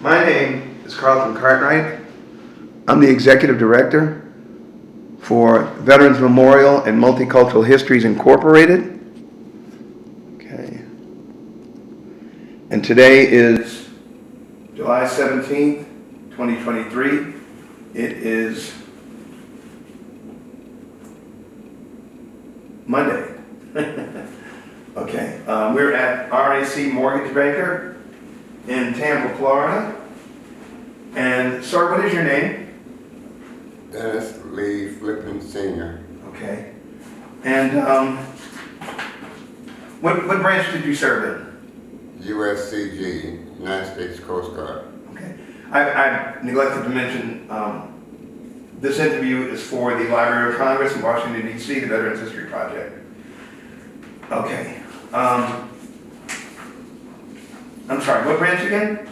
My name is Carlton Cartwright. I'm the Executive Director for Veterans Memorial and Multicultural Histories Incorporated. Okay. And today is July 17th, 2023. It is Monday. Okay. We're at RAC Mortgage Banker in Tampa, Florida. And, sir, what is your name? Dennis Lee Flippin Sr. Okay. And what branch did you serve USCG, United States Coast Guard. in? Okay. I neglected to mention this interview is for the Library of Congress in Washington, D.C., the Veterans History Project. Okay. I'm sorry, what branch again?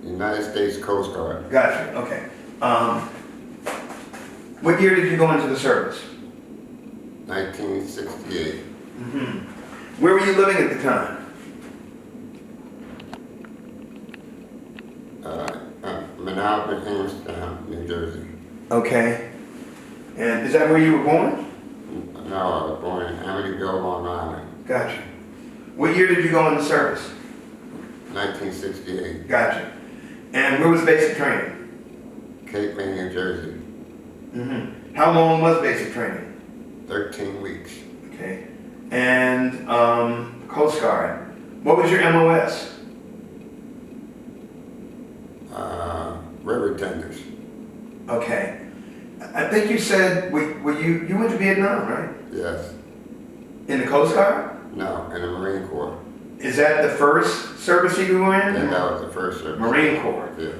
United States Coast Guard. Gotcha, okay. What year did you go into the service? 1968. Mm-hmm. Where were you living at the time? Manalapan, Englishtown, New Jersey. Okay. And is that where you were born? No, I was born in Amityville, Long Island. Gotcha. What year did you go into service? 1968. Gotcha. And where was basic training? Cape May, New Jersey. Mm-hmm. How long was basic training? 13 weeks. Okay. And Coast Guard. What was your MOS? River tenders. Okay. I think you said you went to Vietnam, right? Yes. In the Coast Guard? No, in the Marine Corps. Is that the first service you were in? And that was the first service. Marine Corps. Yeah.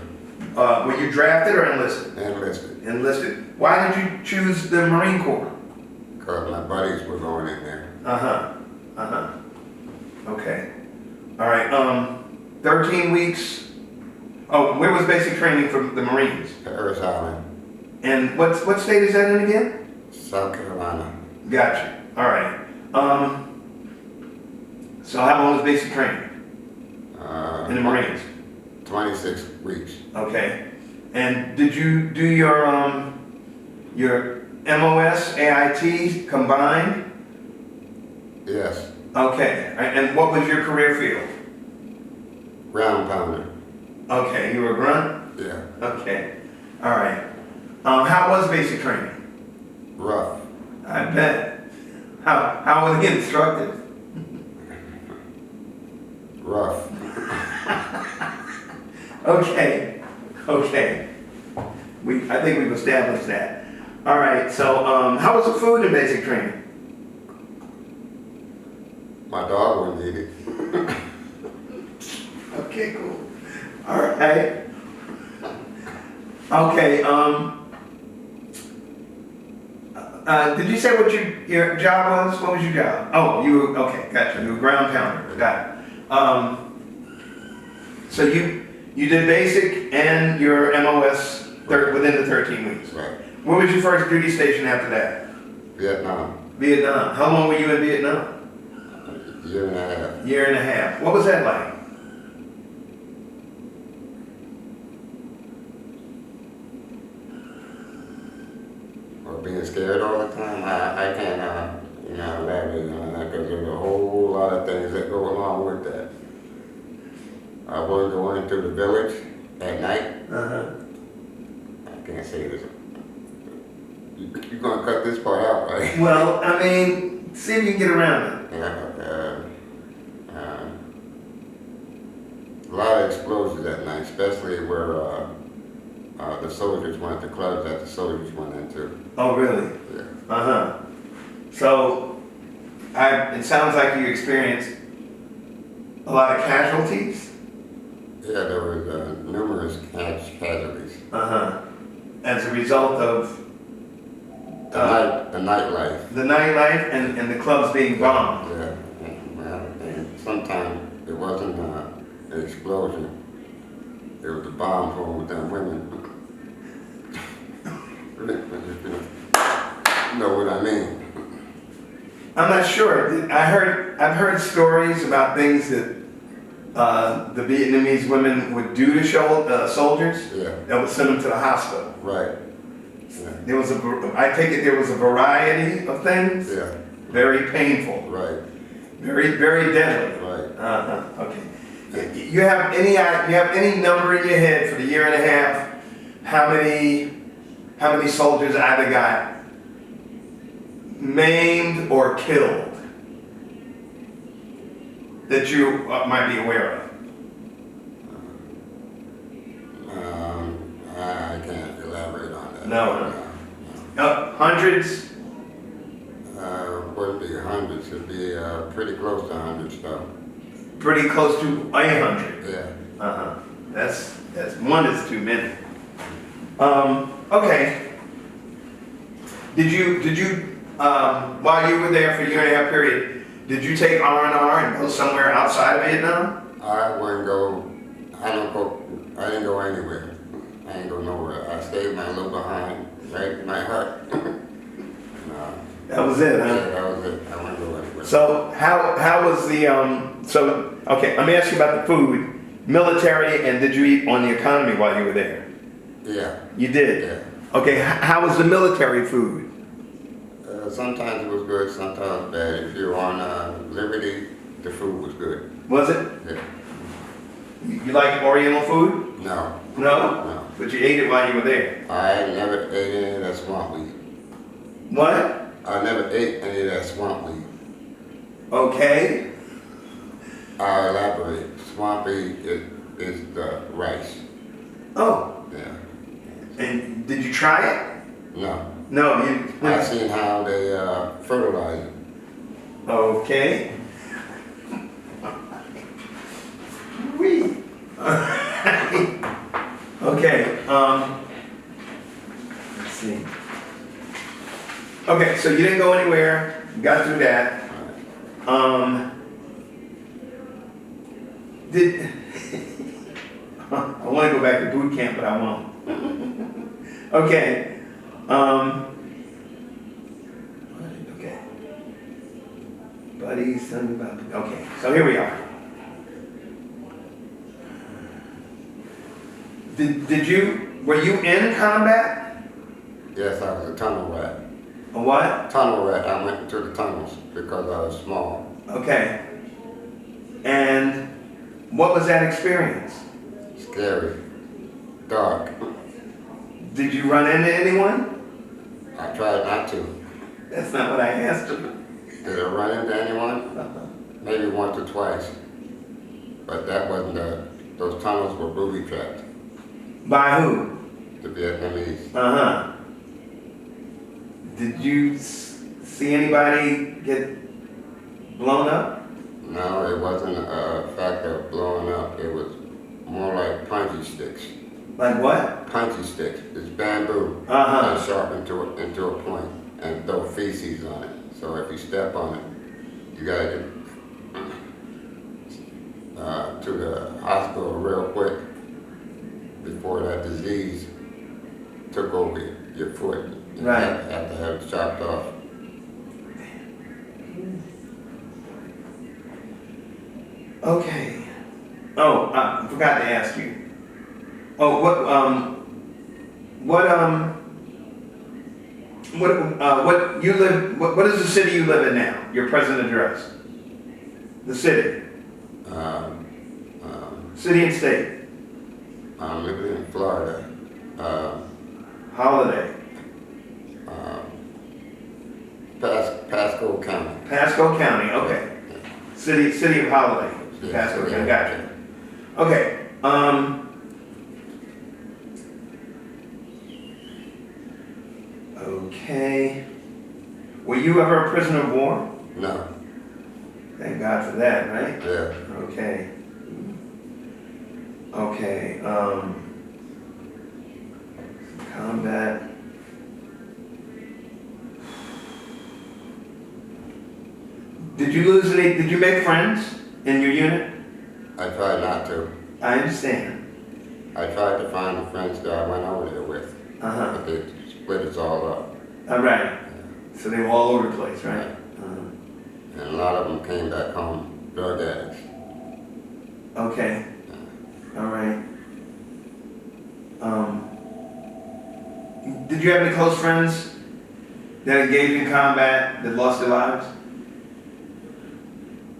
Were you drafted or enlisted? Enlisted. Enlisted. Why did you choose the Marine Corps? Because my buddies were going in there. Okay. All right. 13 weeks. Oh, where was basic training for the Marines? Paris Island. And what state is that in again? South Carolina. Gotcha. All right. So how long was basic training in the Marines? 26 weeks. Okay. And did you do your MOS, AIT combined? Yes. Okay. And what was your career field? Ground pounder. Okay. You were a grunt? Yeah. Okay. All right. How was basic training? Rough. I bet. How was it instructed? Rough. Okay. I think we've established that. All right. So, how was the food in basic training? My dog wouldn't eat it. Okay, cool. All right. Okay. Did you say what your job was? What was your job? Oh, you were okay. Gotcha. You were ground pounder. Got it. So you did basic and your MOS within the 13 weeks. Right. Where was your first duty station after that? Vietnam. Vietnam. How long were you in Vietnam? A year and a half. Year and a half. What was that like? Or being scared all the time. I can't, elaborate on that because there's a whole lot of things that go along with that. I was going into the village at night. I can't say this. You're going to cut this part out, right? Well, I mean, see if you can get around it. A lot of explosions that night, especially where the soldiers went, the clubs that the soldiers went into. Oh, really? Yeah. So, it sounds like you experienced a lot of casualties? Yeah, there was numerous casualties. As a result of The nightlife. the nightlife and the clubs being bombed. Yeah, and sometimes it wasn't an explosion. It was a bomb hole with them women. You know what I mean? I'm not sure. I've heard stories about things that the Vietnamese women would do to soldiers, Yeah, that would send them to the hospital. right. Yeah, There was I take it there was a variety of things, yeah, very painful, right, very, very deadly. right. Okay. You have any number in your head for the year and a half? How many soldiers either got maimed or killed that you might be aware of? I can't elaborate on that. No. Hundreds? Wouldn't be hundreds, it'd be pretty close to hundreds though. Pretty close to 100. Yeah. That's one is too many. Okay. Did you while you were there for a year and a half period, did you take R&R and go somewhere outside of Vietnam? I didn't go anywhere. I didn't go nowhere. I stayed my little behind, right in my hut. That was it, huh? Yeah, that was it. I wouldn't go anywhere. So how was the okay, let me ask you about the food. Military, and did you eat on the economy while you were there? Yeah. You did? Yeah. Okay, how was the military food? Sometimes it was good, sometimes bad. If you were on Liberty, the food was good. Was it? Yeah. You like Oriental food? No. No? No. But you ate it while you were there. I never ate any of that swamp weed. What? I never ate any of that swamp weed. Okay. I'll elaborate. Swamp weed is the rice. Oh, Yeah. and did you try it? No. No, I seen how they fertilize it. Okay. Wee. Okay, let's see. Okay, so you didn't go anywhere, you got through that. I want to go back to boot camp, but I won't. Okay. Okay. Buddies, tell me about. Okay, so here we are. Were you in combat? Yes, I was a tunnel rat. A what? Tunnel rat. I went into the tunnels because I was small. Okay. And what was that experience? Scary. Dark. Did you run into anyone? I tried not to. That's not what I asked you. Did I run into anyone? Maybe once or twice. But that wasn't those tunnels were booby trapped. By who? The Vietnamese. Uh-huh. Did you see anybody get blown up? No, it wasn't a fact of blowing up. It was more like punchy sticks. Like what? Punchy sticks. It's bamboo. Uh-huh. And sharpened into a point and throw feces on it. So if you step on it, you gotta get to the hospital real quick before that disease took over your foot. You Right. have to have it chopped off. Okay. Oh, I forgot to ask you. Oh, what you live? What is the city you live in now? Your present address. The city. City and state. I'm living in Florida. Holiday. Pasco County. Pasco County. Okay. City of Holiday. Yeah, Pasco yeah. County. Gotcha. Okay. Okay. Were you ever a prisoner of war? No. Thank God for that, right? Yeah. Okay. Okay. Combat. Did you make friends in your unit? I tried not to. I understand. I tried to find the friends that I went over there with, Uh-huh. but they split us all up. All right. So they were all over the place, right? And a lot of them came back home drug addicts. Okay. All right. Did you have any close friends that engaged in combat that lost their lives?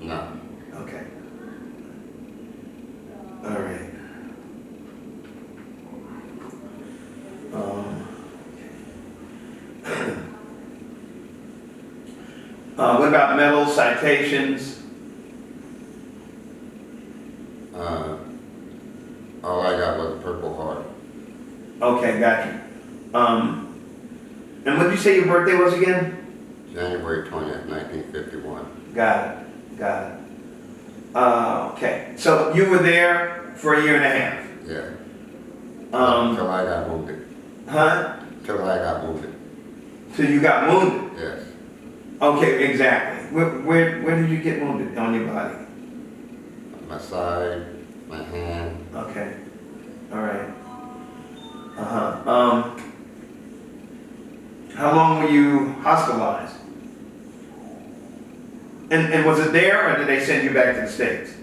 No. Okay. All right. What about medals, citations? All I got was a Purple Heart. Okay, got you. And what did you say your birthday was again? January 20th, 1951. Got it. Got it. Okay. So you were there for a year and a half. Yeah. Till I got wounded. Huh? Till I got wounded. So you got wounded. Yes. Okay, exactly. Where did you get wounded on your body? My side, my hand. Okay. All right. Uh-huh. How long were you hospitalized? And was it there, or did they send you back to the States?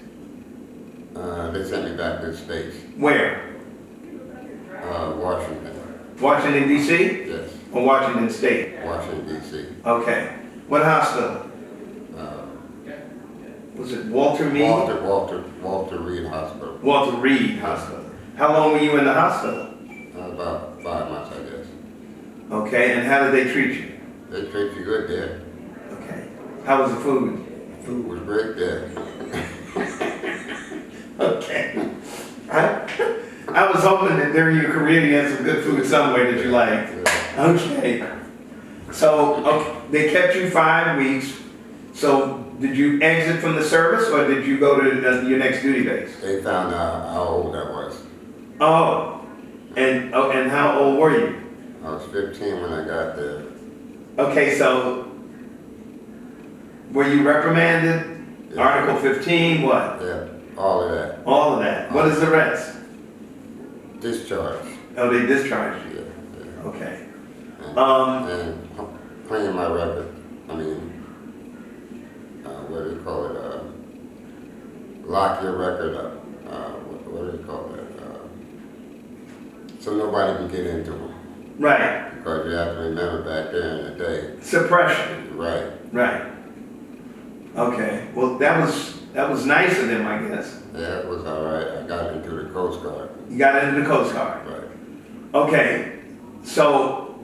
They sent me back to the States. Where? Washington. Washington, D.C.? Yes. Or Washington State? Washington, D.C. Okay. What hospital? Was it Walter Mead? Walter Reed Hospital. Walter Reed Hospital. How long were you in the hospital? About 5 months, I guess. Okay, and how did they treat you? They treat you good there. Okay. How was the food? Food was great there. Okay. I was hoping that during your career you had some good food somewhere that you liked. Yeah. Okay. So, okay, they kept you 5 weeks. So, did you exit from the service, or did you go to your next duty base? They found out how old I was. Oh, and how old were you? I was 15 when I got there. Okay, so were you reprimanded? Yeah. Article 15, what? Yeah, all of that. All of that. What is the rest? Discharge. Oh, they discharged you. Yeah, yeah. Okay. And cleaning my record. I mean, what do you call it? Lock your record up. What do you call that? So nobody can get into them. Right. Because you have to remember back there in the day. Suppression. Right. Right. Okay. Well, that was nice of them, I guess. Yeah, it was all right. I got into the Coast Guard. You got into the Coast Guard. Right. Okay. So,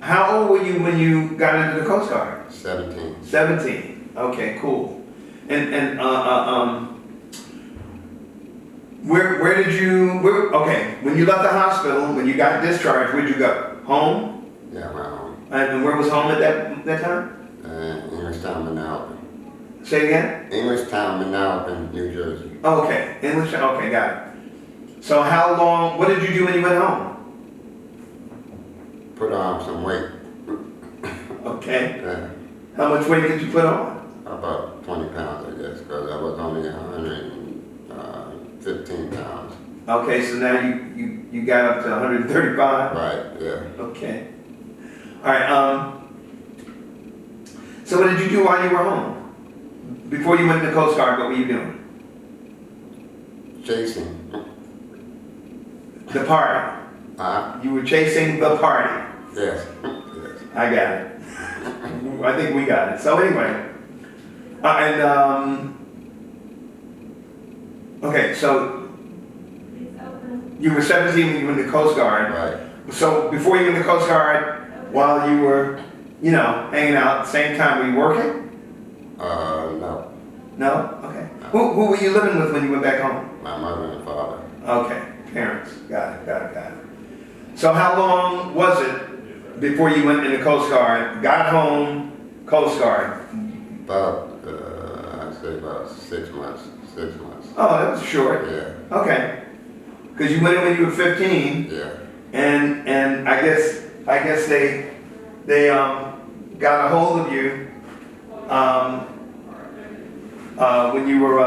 how old were you when you got into the Coast Guard? 17. 17. Okay, cool. And where did you? Okay, when you left the hospital, when you got discharged, where'd you go? Home? Yeah, I went home. And where was home at that time? Englishtown, Manalapan. Say it again? Englishtown, Manalapan, New Jersey. Oh, okay, English. Okay, got it. So how long? What did you do when you went home? Put on some weight. Okay. Yeah, How much weight did you put on? about 20 pounds, I guess, because I was only 115 pounds. Okay, so now you got up to 135. Right, yeah. Okay. All right. So what did you do while you were home? Before you went to the Coast Guard, what were you doing? Chasing. The party. You were chasing the party. Yes, yes. I got it. I think we got it. So anyway, okay, so you were 17 when you went to the Coast Guard. Right. So before you went to the Coast Guard, while you were, hanging out at the same time, were you working? No. No? Okay. Who were you living with when you went back home? My mother and father. Okay, parents. Got it. So how long was it before you went in the Coast Guard, got home, Coast Guard? About, I'd say about 6 months. 6 months. Oh, that was short. Yeah, Okay. Because you went in when you were 15, yeah. and I guess they got a hold of you when you were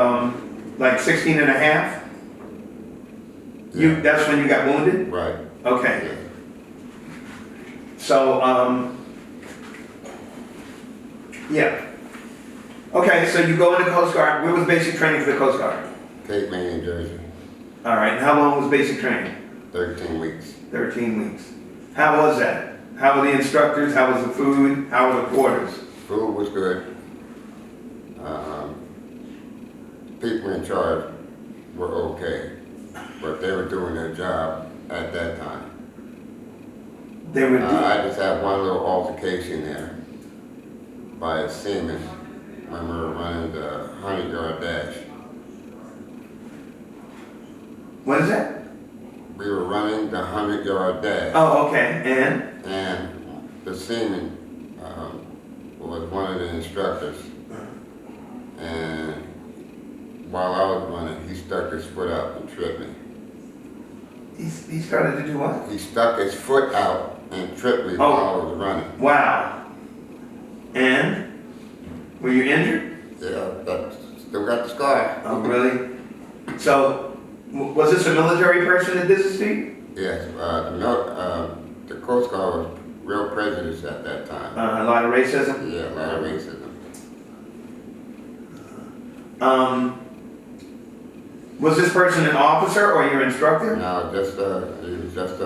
like 16 and a half. Yeah. That's when you got wounded? Right. Okay. Yeah. So, yeah. Okay, so you go into Coast Guard. Where was basic training for the Coast Guard? Cape May, New Jersey. All right, and how long was basic training? 13 weeks. 13 weeks. How was that? How were the instructors? How was the food? How were the quarters? Food was good. People in charge were okay, but they were doing their job at that time. They were I just had one little altercation there by a seaman when we were running the 100-yard dash. What is that? We were running the 100-yard dash. Oh, okay. And the seaman was one of the instructors. And while I was running, he stuck his foot out and tripped me. He started to do what? He stuck his foot out and tripped me while I was running. Wow. And? Were you injured? Yeah, but still got the scar. Oh, really? So, was this a military person that did this to you? Yes, the Coast Guard was real prejudiced at that time. A lot of racism? Yeah, a lot of racism. Was this person an officer or your instructor? No, he was just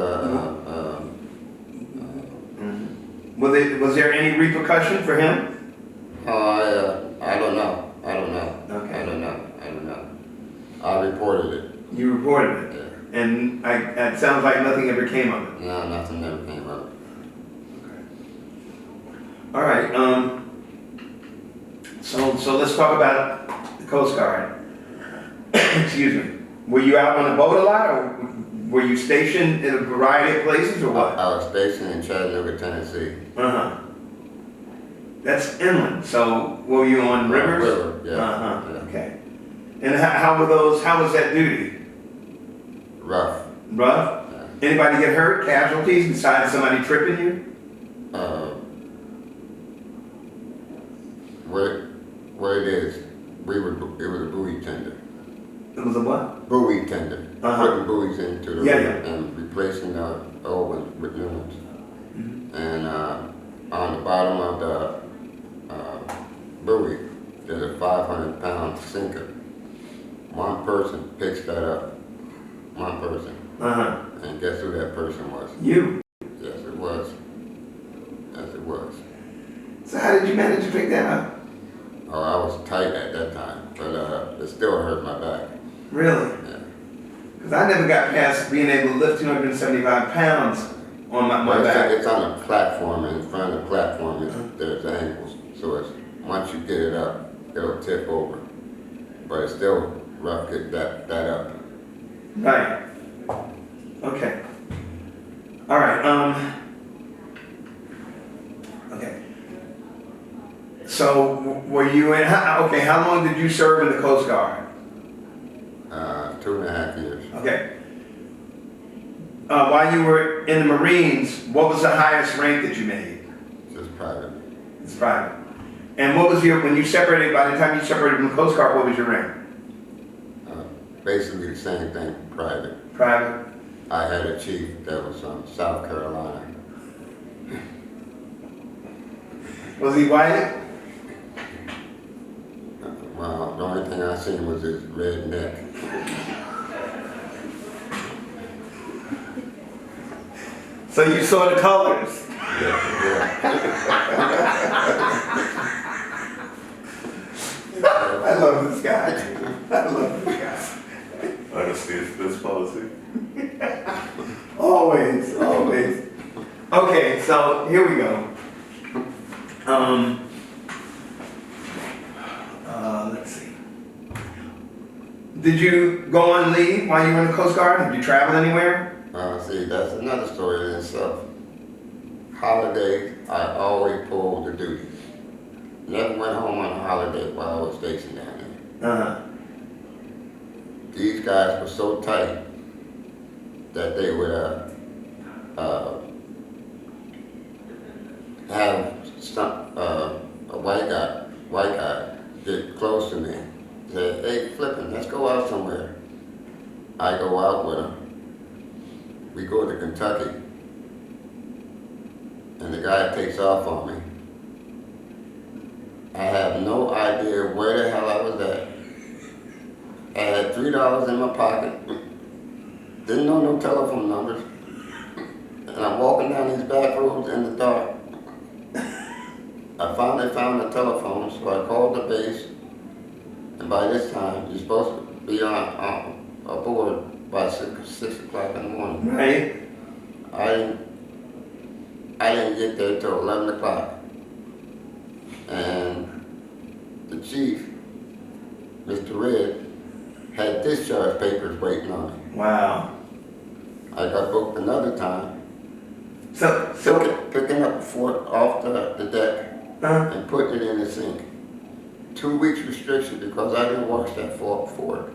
Was there any repercussion for him? I don't know. Okay. I don't know. I reported it. You reported it? Yeah. And it sounds like nothing ever came of it. No, nothing ever came of it. All right. So let's talk about the Coast Guard. Excuse me. Were you out on the boat a lot, or were you stationed in a variety of places, or what? I was stationed in Chattanooga, Tennessee. That's inland. So were you on rivers? River, yeah. Yeah. Okay. And how was that duty? Rough. Rough? Yeah. Anybody get hurt? Casualties besides somebody tripping you? What it is, it was a buoy tender. It was a what? Buoy tender. Putting buoys into the river and replacing the old ones with new ones. Mm-hmm. And on the bottom of the buoy, there's a 500-pound sinker. One person picks that up. One person. And guess who that person was? You. Yes, it was. Yes, it was. So how did you manage to pick that up? Oh, I was tight at that time, but it still hurt my back. Really? Yeah. Because I never got past being able to lift 275 pounds on my back. It's on a platform, and in front of the platform there's angles. So once you get it up, it'll tip over. But it's still rough to get that up. Right. Okay. All right. Okay. So were you in? How long did you serve in the Coast Guard? 2.5 years. Okay. While you were in the Marines, what was the highest rank that you made? Just private. It's private. And what was when you separated, by the time you separated from the Coast Guard, what was your rank? Basically the same thing, private. Private. I had a chief that was from South Carolina. Was he white? Well, the only thing I seen was his red neck. So you saw the colors. Yeah. I love this guy. I love this guy. Honesty is this policy. Always. Okay, so here we go. Let's see. Did you go on leave while you were in the Coast Guard? Did you travel anywhere? See, that's another story in itself. Holidays, I always pulled the duties. Never went home on a holiday while I was stationed down there. These guys were so tight that they would have a white guy get close to me, say, "Hey, Flippin, let's go out somewhere." I go out with him. We go to Kentucky, and the guy takes off on me. I have no idea where the hell I was at. I had $3 in my pocket. Didn't know no telephone numbers. And I'm walking down these back roads in the dark. I finally found the telephone, so I called the base. And by this time, you're supposed to be aboard by 6 o'clock in the morning. Right. I didn't get there till 11 o'clock. And the chief, Mr. Red, had discharge papers waiting on me. Wow. I got booked another time. So, Picking up the fork off the deck and putting it in the sink. 2 weeks restriction because I didn't wash that fork.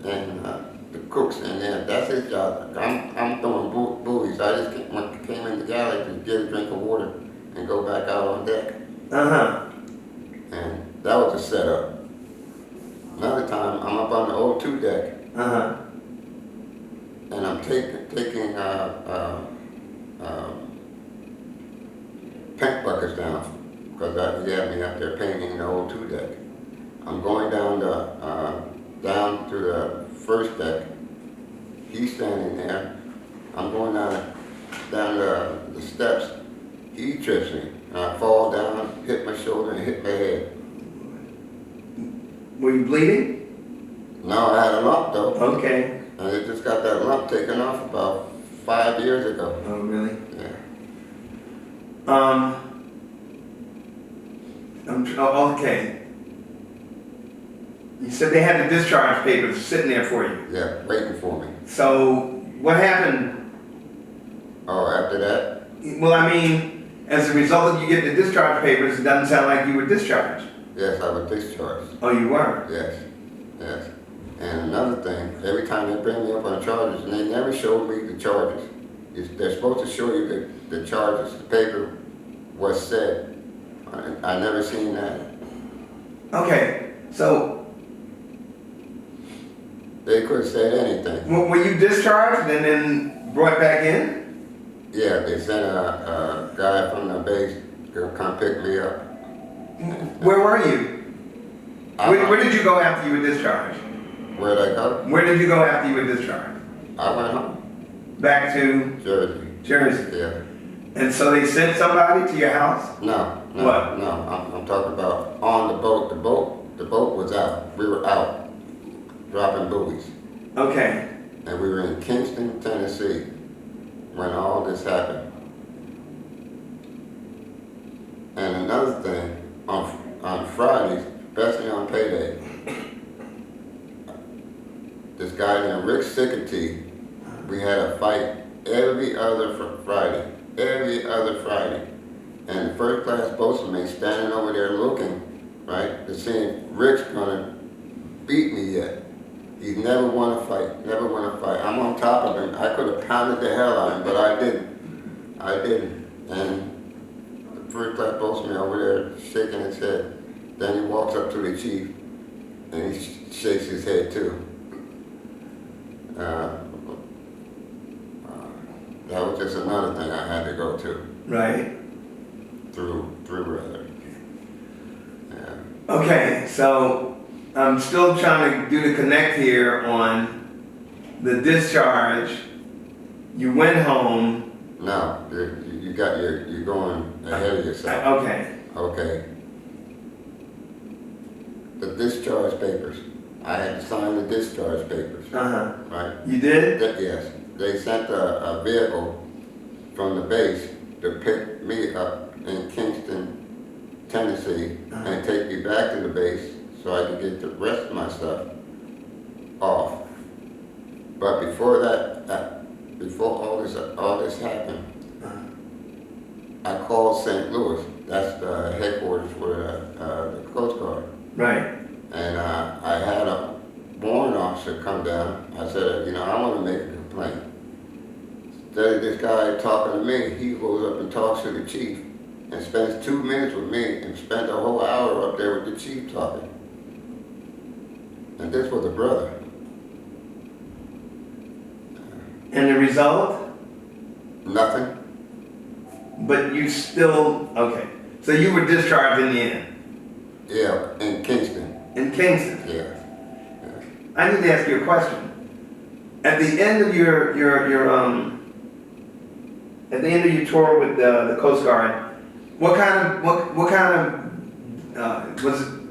And the cook's in there, that's his job. I'm throwing buoys. I just came in the galley to get a drink of water and go back out on deck. And that was a setup. Another time, I'm up on the O2 deck. And I'm taking paint buckets down because he had me up there painting the O2 deck. I'm going down to the first deck. He's standing there. I'm going down the steps. He trips me. And I fall down, hit my shoulder, and hit my head. were you bleeding? No, I had a lump though. Okay. And I just got that lump taken off about 5 years ago. Oh, really? Yeah. Okay. You said they had the discharge papers sitting there for you. Yeah, waiting for me. So, what happened? Oh, after that? Well, I mean, as a result of you getting the discharge papers, it doesn't sound like you were discharged. Yes, I was discharged. Oh, you were? Yes, yes. And another thing, every time they bring me up on charges, and they never showed me the charges. They're supposed to show you the charges, the paper was said. I never seen that. Okay, so They could have said anything. were you discharged and then brought back in? Yeah, they sent a guy from the base to come pick me up. Where were you? Where did you go after you were discharged? Where'd I go? Where did you go after you were discharged? I went home. Back to Jersey. Jersey. Yeah. And so they sent somebody to your house? No. What? No, I'm talking about on the boat. The boat was out. We were out dropping buoys. Okay. And we were in Kingston, Tennessee when all this happened. And another thing, on Fridays, especially on payday, this guy named Rick Sickety, we had a fight every other Friday. Every other Friday. And the first class boatswain standing over there looking, right, to see if Rick's gonna beat me yet. He's never won a fight, never won a fight. I'm on top of him. I could have pounded the hell out of him, but I didn't. And the first class boatswain over there shaking his head. Then he walks up to the chief and he shakes his head too. That was just another thing I had to go to. Right. Through rather. Yeah. Okay, so I'm still trying to do the connect here on the discharge. You went home. No, you're going ahead of yourself. Okay. Okay. The discharge papers. I had to sign the discharge papers. Right? You did? Yes. They sent a vehicle from the base to pick me up in Kingston, Tennessee, and take me back to the base so I could get the rest of my stuff off. But before before all this happened, I called St. Louis. That's the headquarters for the Coast Guard. Right. And I had a warrant officer come down. I said, I want to make a complaint. Instead of this guy talking to me, he goes up and talks to the chief and spends 2 minutes with me and spent a whole hour up there with the chief talking. And this was a brother. And the result? Nothing. But you still, okay. So you were discharged in the end? Yeah, in Kingston. In Kingston? Yeah. I need to ask you a question. At the end of your at the end of your tour with the Coast Guard, what kind of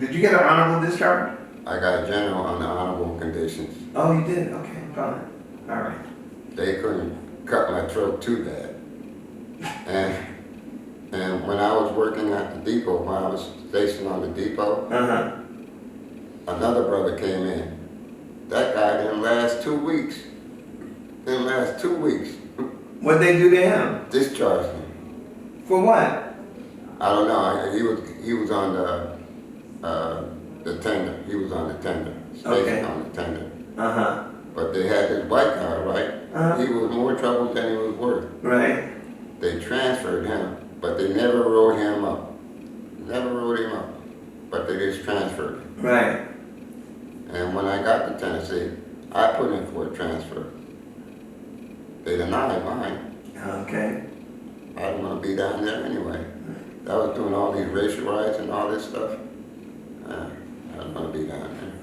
did you get an honorable discharge? I got general on the honorable conditions. Oh, you did? Okay, fine. All right. They couldn't cut my throat too bad. And when I was working at the depot, when I was stationed on the depot, another brother came in. That guy didn't last 2 weeks. Didn't last 2 weeks. What'd they do to him? Discharged him. For what? I don't know. He was on the tender. He was on the tender. Stationed Okay. on the tender. Uh-huh. But they had this white guy, right? He was more trouble than he was worth. Right. They transferred him, but they never wrote him up. Never wrote him up. But they just transferred him. Right. And when I got to Tennessee, I put in for a transfer. They denied mine. Okay. I didn't want to be down there anyway. I was doing all these racial riots and all this stuff. I didn't want to be down there.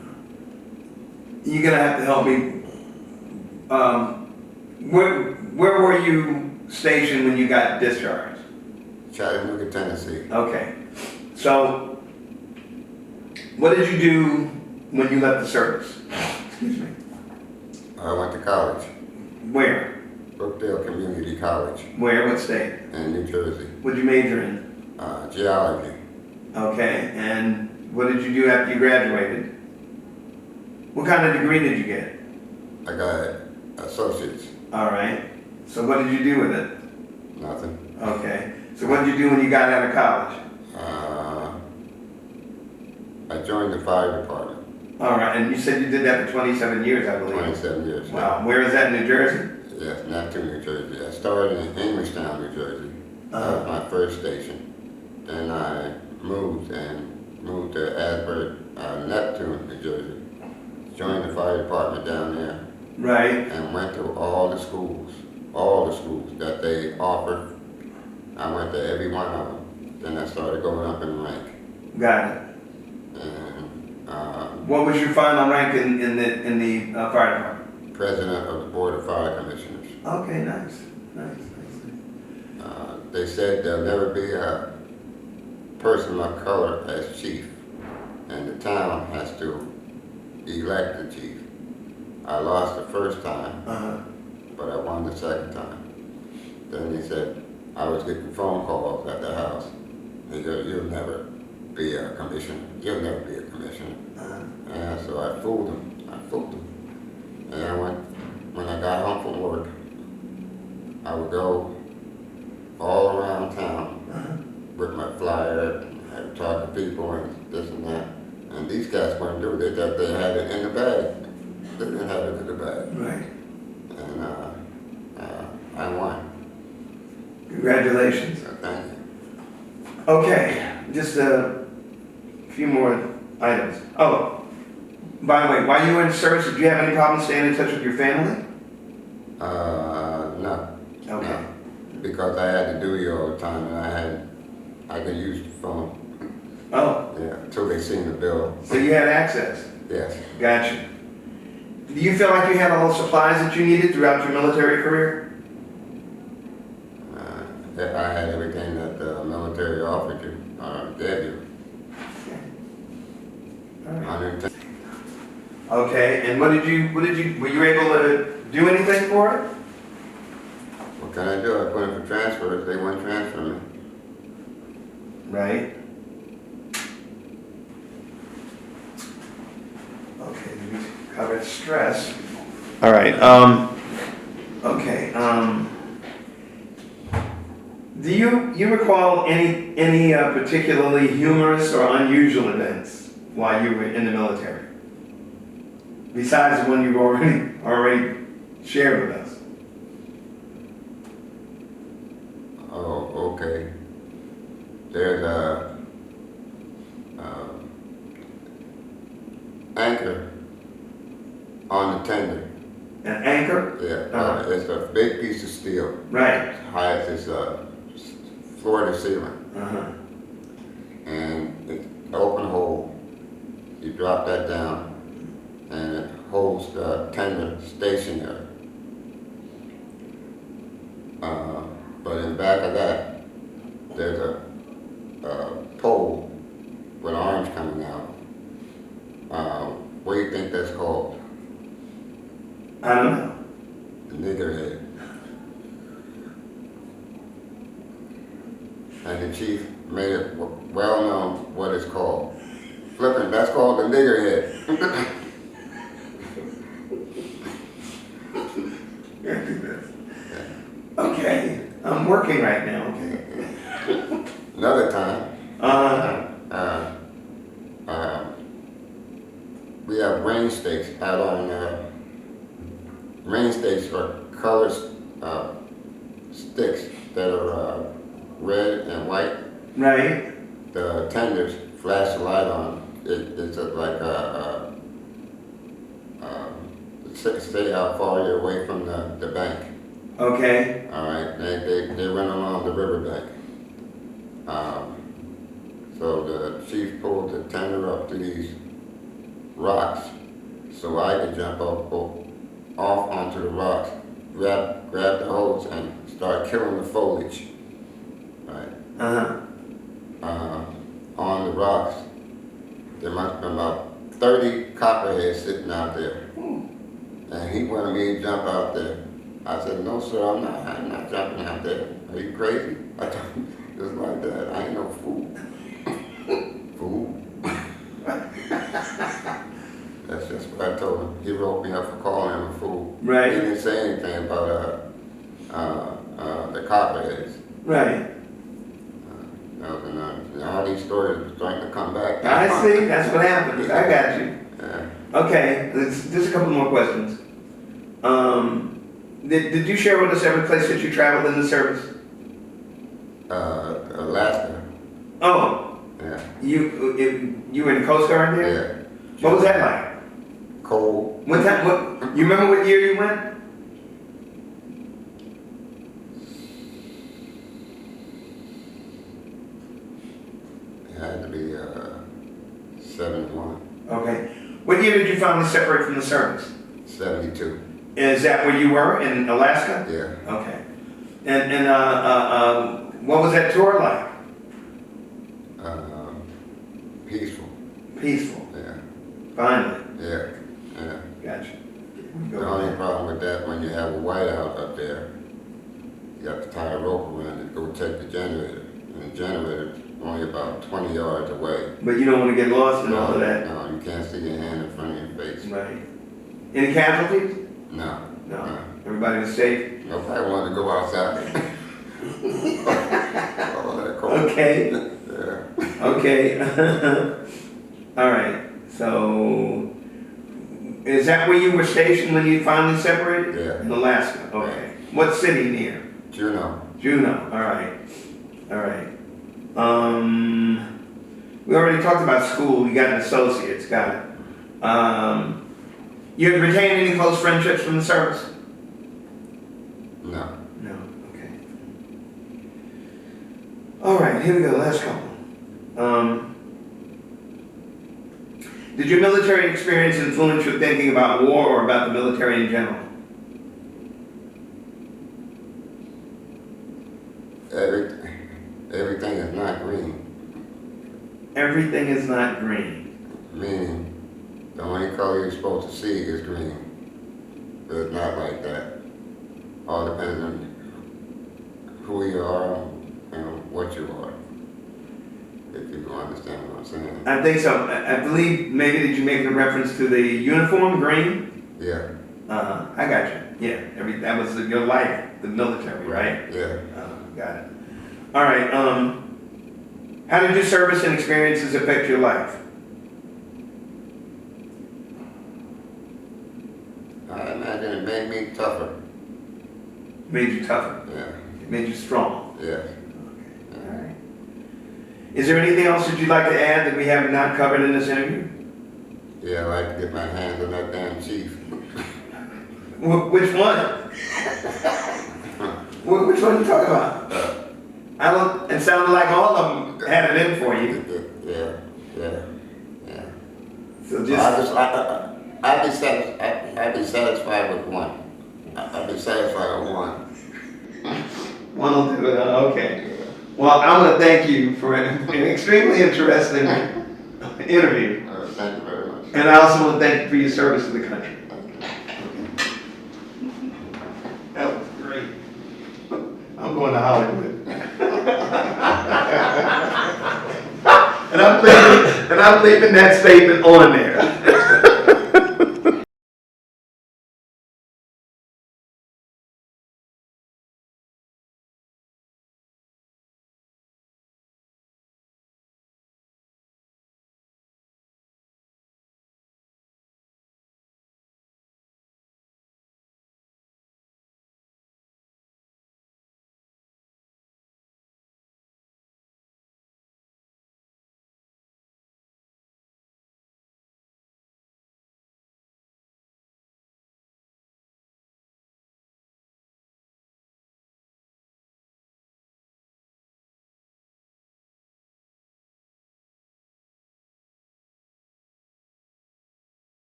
You're gonna have to help me. Where were you stationed when you got discharged? Chattanooga, Tennessee. Okay. So, what did you do when you left the service? Excuse me. I went to college, Where? Brookdale Community College Where? What state? in New Jersey. What'd you major in? Geology. Okay. And what did you do after you graduated? What kind of degree did you get? I got associates. All right. So what did you do with it? Nothing. Okay. So what did you do when you got out of college? I joined the fire department. All right. And you said you did that for 27 years, I believe. 27 years. Wow. Where is that in New Jersey? Yes, not to New Jersey. I started in Englishtown, New Jersey. That was my first station. Then I moved to Asbury, Neptune, New Jersey. Joined the fire department down there. Right. And went to all the schools that they offered. I went to every one of them. Then I started going up in rank. Got it. And What was your final rank in the fire department? president of the Board of Fire Commissioners. Okay, nice. Nice. They said there'll never be a person of color as chief, and the town has to elect the chief. I lost the first time, but I won the second time. Then he said, I was getting phone calls at the house. He said, you'll never be a commissioner. You'll never be a commissioner. And so I fooled him. And when I got home from work, I would go all around town with my flyer, I'd talk to people and this and that. And these guys weren't doing it, that they had it in the bag. They didn't have it in the bag. Right. And I won. Congratulations. So thank you. Okay, just a few more items. Oh, by the way, while you were in service, did you have any problems staying in touch with your family? No. Okay. No. Because I had to do it all the time, and I could use the phone. Oh, Yeah, until they seen the bill. so you had access. Yes. Gotcha. Do you feel like you had all the supplies that you needed throughout your military career? I had everything that the military offered you, gave you. All right. 110. Okay, and were you able to do anything for it? What can I do? I put in for transfers, they wouldn't transfer me. Right. Okay, we covered stress. All right, okay, do you recall any particularly humorous or unusual events while you were in the military? Besides the one you've already shared with us. Oh, okay. There's a anchor on the tender. An anchor? Yeah, it's a big piece of steel. Right. As high as this floor to ceiling. And it's an open hole. You drop that down, and it holds the tender stationary. But in back of that, there's a pole with arms coming out. What do you think that's called? I don't know. The niggerhead. And the chief made it well known what it's called. Flippin, that's called the niggerhead. Okay, I'm working right now, okay. Another time, we have rain stakes out on, rain stakes are colored sticks that are red and white. Right, The tenders flash a light on. It's like say how far you're away from the bank. okay, All right, they run along the riverbank. So the chief pulled the tender up to these rocks, so I could jump off onto the rocks, grab the hose, and start killing the foliage. Right. On the rocks, there must have been about 30 copperheads sitting out there, and he wanted me to jump out there. I said, no, sir, I'm not jumping out there. Are you crazy? I told him, just like that. I ain't no fool. Fool. That's just what I told him. He wrote me up for calling him a fool. Right. He didn't say anything about the copperheads. right. All these stories are starting to come back. I see, that's what happens, I got you. Yeah. Okay, just a couple more questions. Did you share with us every place that you traveled in the service? Alaska. Oh, Yeah. you were in the Coast Guard there? Yeah. What was that like? Cold. What you remember what year you went? It had to be 71. Okay. What year did you finally separate from the service? 72. Is that where you were, in Alaska? Yeah. Okay. And what was that tour like? Peaceful. Peaceful. Yeah. Finally. Yeah. Yeah. Gotcha. The only problem with that, when you have a whiteout up there, you have to tie a rope around it, go check the generator. And the generator's only about 20 yards away. But you don't want to get lost in all of that. No, you can't see your hand in front of your face. Right. Any casualties? No. No. Everybody was safe? Nobody wanted to go outside. All that cold. Okay. Yeah. Okay. All right. So, is that where you were stationed when you finally separated? Yeah. In Alaska. Okay. What city near? Juneau. Juneau. All right. All right. We already talked about school. You got an associate's. Got it. You have retained any close friendships from the service? No. No. Okay. All right. Here we go. Last couple. Did your military experience influence your thinking about war or about the military in general? Everything is not green. Everything is not green. Meaning, the only color you're supposed to see is green. But it's not like that. All depends on who you are and what you are. If you understand what I'm saying. I think so. I believe maybe that you making a reference to the uniform, green? Yeah. I got you. Yeah, that was your life, the military, right? Yeah. Got it. All right. How did your service and experiences affect your life? I imagine it made me tougher. Made you tougher. Yeah. It made you strong. Yeah. All right. Is there anything else that you'd like to add that we have not covered in this interview? Yeah, I like to get my hands on that damn chief. Which one? Which one are you talking about? I don't. It sounded like all of them had it in for you. Yeah. So I just. just I'd be satisfied with one. I'd be satisfied with one. One will do it, okay. Well, I want to thank you for an extremely interesting interview. Thank you very much. And I also want to thank you for your service to the country. That was great. I'm going to Hollywood. And I'm leaving that statement on there.